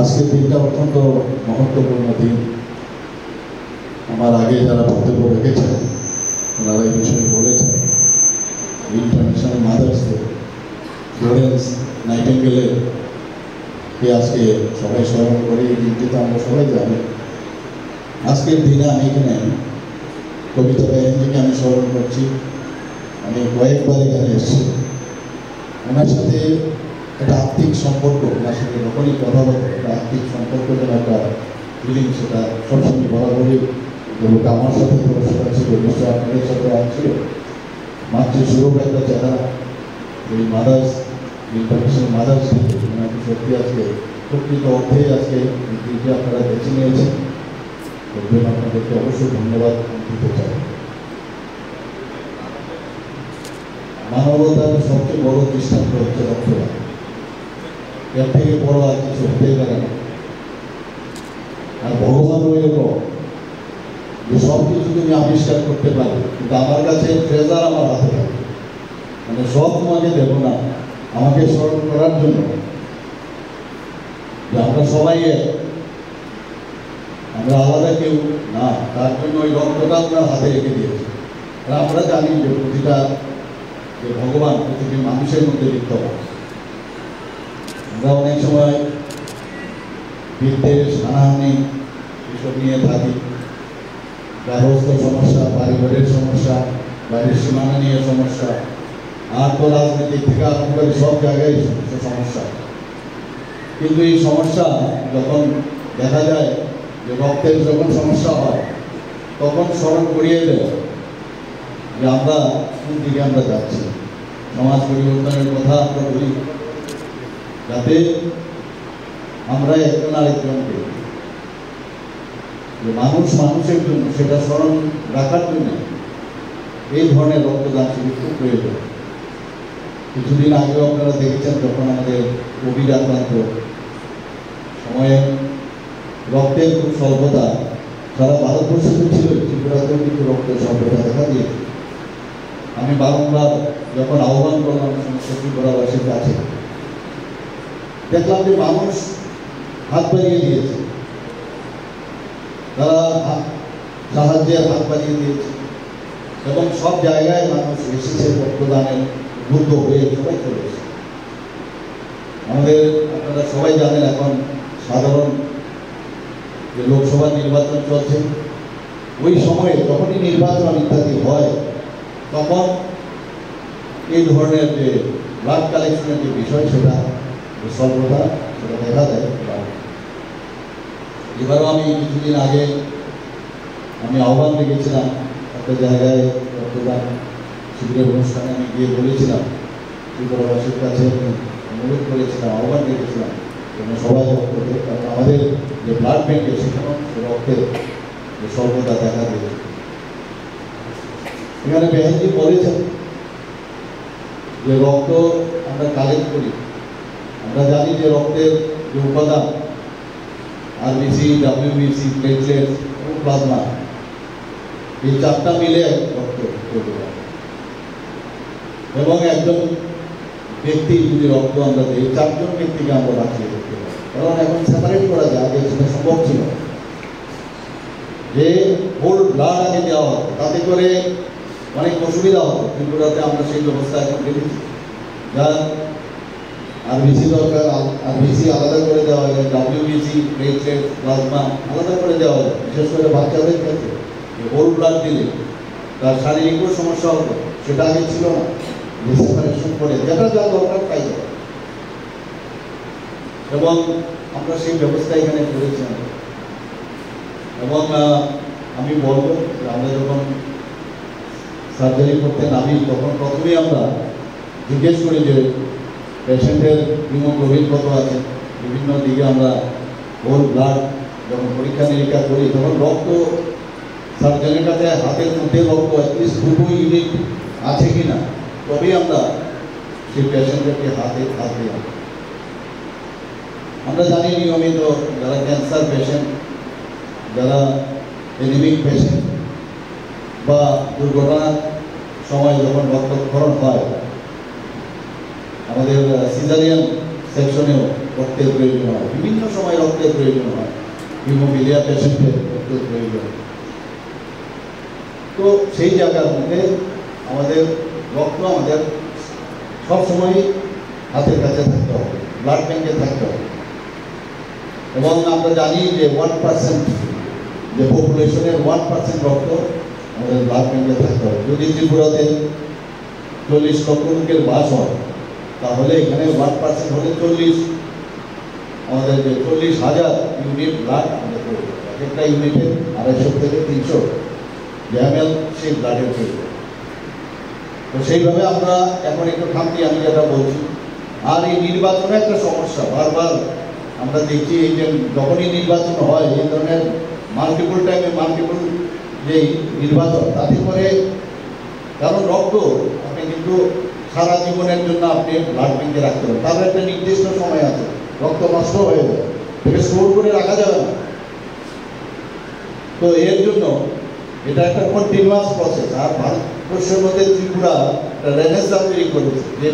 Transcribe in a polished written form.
আজকের দিনটা অত্যন্ত মহত্বপূর্ণ দিন। আমার আগে যারা বক্তব্য রেখেছেন ওনারা এই বিষয়ে বলেছেন। ইন্টারন্যাশনাল মাদার্স ডে, ফ্লোরেন্স নাইটিঙ্গেলের কে আজকে সবাই স্মরণ করে। এই দিনটি তো আমরা সবাই জানি। আজকের দিনে আমি এখানে কবিতা ব্যানার্জিকে আমি স্মরণ করছি। আমি কয়েকবার এখানে এসেছি। ওনার সাথে একটা আত্মিক সম্পর্ক, ওনার সাথে যখনই কথা বলবো একটা আত্মিক সম্পর্ক যেন একটা ফিলিং, সেটা সবসময় বরাবরই যেটা আমার সাথে সেটা ছিল, নিশ্চয় আপনাদের সাথে ছিল। মাতৃস্বরূপ একটা চেহারা, এই মাদার্স ইন্টারন্যাশনাল মাদার্স ডে ওনাকে সত্যি আজকে প্রকৃত অর্থেই আজকে এই দিনটি আপনারা বেছে নিয়েছেন। এর জন্য আপনাদেরকে অবশ্যই ধন্যবাদ দিতে চাই। মানবতার সবচেয়ে বড় দৃষ্টান্ত হচ্ছে রক্তদান। এর থেকে বড় আর কিছু হতেই পারে না। আর ভগবান ওইরকম যে সব কিছু তুমি আবিষ্কার করতে পারবে, কিন্তু আমার কাছে ট্রেজার আমার হাতে থাকে, মানে সব তোমাকে দেবো না, আমাকে স্মরণ করার জন্য যে আমরা সবাই আমরা আলাদা কেউ না, তার জন্য ওই রক্তটা আপনার হাতে রেখে দিয়েছে। আর আমরা জানি যে প্রতিটা যে ভগবান প্রতিটি মানুষের মধ্যে বিদ্যমান। আমরা অনেক সময় বিদ্বেষ, হানাহানি এসব নিয়ে থাকি। গার্হস্থ্য সমস্যা, পারিবারিক সমস্যা, বাড়ির সীমানা নিয়ে সমস্যা, আর তো রাজনীতিক থেকে আরম্ভ করে সব জায়গায় সমস্যা। কিন্তু এই সমস্যা যখন দেখা যায় যে রক্তের যখন সমস্যা হয়, তখন স্মরণ করিয়ে দেয় যে আমরা কোন দিকে আমরা যাচ্ছি। সমাজ পরিবর্তনের কথা আমরা বলি, যাতে আমরা একজন আরেকজনকে যে মানুষ মানুষের জন্য সেটা স্মরণ রাখার জন্য এই ধরনের রক্তদান শিবির খুব প্রয়োজন। কিছুদিন আগেও আপনারা দেখেছেন যখন আমাদের কোভিড আক্রান্ত সময়ে রক্তের খুব স্বল্পতা সারা ভারতবর্ষে তো ছিল, ত্রিপুরাতেও কিন্তু রক্তের স্বল্পতা দেখা দিয়েছে। আমি বারংবার যখন আহ্বান করলাম সমস্ত ত্রিপুরাবাসীর কাছে, দেখলাম যে মানুষ হাত বাড়িয়ে দিয়েছে, তারা সাহায্যের হাত বাড়িয়ে দিয়েছে এবং সব জায়গায় মানুষ এসেছে রক্তদানের উদ্বুদ্ধ হয়ে সবাই চলে এসেছে। আমাদের আপনারা সবাই জানেন এখন সাধারণ যে লোকসভা নির্বাচন চলছে, ওই সময়ে যখনই নির্বাচন ইত্যাদি হয় তখন এই ধরনের যে ব্লাড কালেকশনের যে বিষয় সেটা স্বল্পতা সেটা দেখা যায়। এবারও আমি কিছুদিন আগে আমি আহ্বান রেখেছিলাম একটা জায়গায় রক্তদান শিবিরের অনুষ্ঠানে আমি গিয়ে বলেছিলাম, ত্রিপুরাবাসীর কাছে অনুরোধ করেছিলাম, আহ্বান রেখেছিলাম যেন সবাই রক্ত দেয়, কারণ আমাদের যে ব্লাড ব্যাঙ্কে সেখানেও রক্তের যে স্বল্পতা দেখা দিয়েছে। এখানে বেহেনজি বলেছেন যে রক্ত আমরা কালেক্ট করি। আমরা জানি যে রক্তের যে উপাদান আরবিসি, ডাব্লিউবিসি, প্লেটলেট এবং প্লাজমা, এই চারটা মিলে রক্ত তৈরি হয়। এবং একজন ব্যক্তি যদি রক্ত আমরা দিই, চারজন ব্যক্তিকে আমরা বাঁচিয়ে দিতে পারি। কারণ এখন সেপারেট করা যায়, আগে সেটা সম্ভব ছিল যে হোল ব্লাড আগে দেওয়া হতো, তাতে করে অনেক অসুবিধা হতো। ত্রিপুরাতে আমরা সেই ব্যবস্থা এখন দেখেছি, যা আরবিসি দরকার আরবিসি আলাদা করে দেওয়া যায়, ডাব্লিউবিসি, প্লেটলেট, প্লাজমা আলাদা করে দেওয়া যায়। বিশেষ করে বাচ্চাদের ক্ষেত্রে হোল ব্লাড দিলে তার শারীরিকও সমস্যা হতো, সেটা আগে ছিল না। সেপারেশন করে যেটা যা দরকার তাই দেওয়া, এবং আমরা সেই ব্যবস্থা এখানে করেছি। এবং আমি বলবো যে আমরা যখন সার্জারি করতে নামি তখন প্রথমেই আমরা জিজ্ঞেস করি যে পেশেন্টের হিমোগ্লোবিন কত আছে। বিভিন্ন দিকে আমরা হোল ব্লাড যখন পরীক্ষা নিরীক্ষা করি তখন রক্ত সার্জনের কাছে হাতের মধ্যে রক্ত অ্যাটলিস্ট 2 ইউনিট আছে কি না, তবেই আমরা সেই পেশেন্টকে হাত দিই। আমরা জানি নিয়মিত যারা ক্যান্সার পেশেন্ট, যারা এনিমিক পেশেন্ট বা দুর্ঘটনার সময় যখন রক্তক্ষরণ হয়, আমাদের সিজারিয়ান সেকশনেও রক্তের প্রয়োজন হয়, বিভিন্ন সময় রক্তের প্রয়োজন হয়, হিমোফিলিয়া পেশেন্টের রক্তের প্রয়োজন। তো সেই জায়গার মধ্যে আমাদের রক্ত আমাদের সবসময় হাতের কাছে থাকতে হবে, ব্লাড ব্যাঙ্কে থাকতে হবে। এবং আমরা জানি যে 1% যে পপুলেশনের 1% রক্ত আমাদের ব্লাড ব্যাঙ্কে থাকতে হবে। যদি ত্রিপুরাতে 40 লক্ষ লোকের বাস হয়, তাহলে এখানে 1% হলে আমাদের যে 40,000 ইউনিট ব্লাড আমাদের প্রয়োজন। একটা ইউনিটে 250 থেকে 300 ml সেই ব্লাডের প্রয়োজন। তো সেইভাবে আমরা এখন একটু থামছি, আমি যেটা বলছি। আর এই নির্বাচনে একটা সমস্যা, বারবার আমরা দেখছি এই যে যখনই নির্বাচন হয় এই ধরনের মাল্টিপল টাইমে মাল্টিপল যে নির্বাচন, তাতে করে কারণ রক্ত আপনি কিন্তু সারা জীবনের জন্য আপনি ব্লাড ব্যাঙ্কে রাখতে হবে, তার একটা নির্দিষ্ট সময় আছে, রক্ত নষ্ট হয়ে যায়, এটাকে স্টোর করে রাখা যাবে না। তো এর জন্য এটা একটা কন্টিনিউয়াস প্রসেস। আর ভারতবর্ষের মধ্যে ত্রিপুরা রেনেসাঁ তৈরি করেছে।